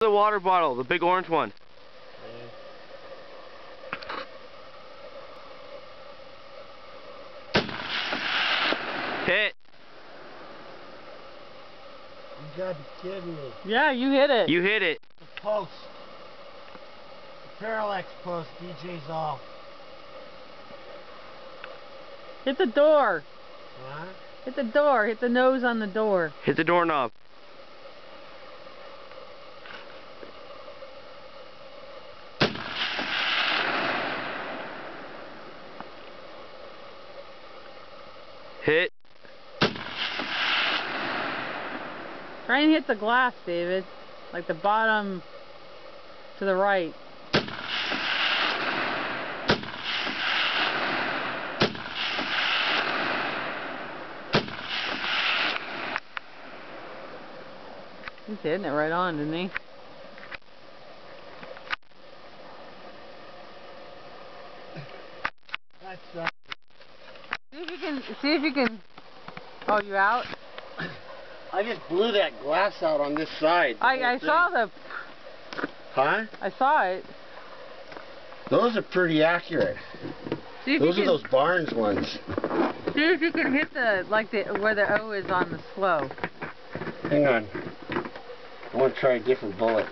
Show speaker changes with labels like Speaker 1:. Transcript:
Speaker 1: The water bottle, the big orange one. Hit.
Speaker 2: You gotta be kidding me.
Speaker 3: Yeah, you hit it.
Speaker 1: You hit it.
Speaker 2: The post. The parallax post, DJ's off.
Speaker 3: Hit the door.
Speaker 2: Huh?
Speaker 3: Hit the door. Hit the nose on the door.
Speaker 1: Hit the doorknob. Hit.
Speaker 3: Try and hit the glass, David. Like the bottom to the right. He's hitting it right on, didn't he?
Speaker 2: That's
Speaker 3: See if you can. Oh, you out?
Speaker 2: I just blew that glass out on this side.
Speaker 3: I saw the.
Speaker 2: Huh?
Speaker 3: I saw it.
Speaker 2: Those are pretty accurate.
Speaker 3: See if
Speaker 2: Those
Speaker 3: you
Speaker 2: are
Speaker 3: can,
Speaker 2: those Barnes ones.
Speaker 3: See if you can hit the where the O is on the slow.
Speaker 2: Hang on. I want to try a different bullet.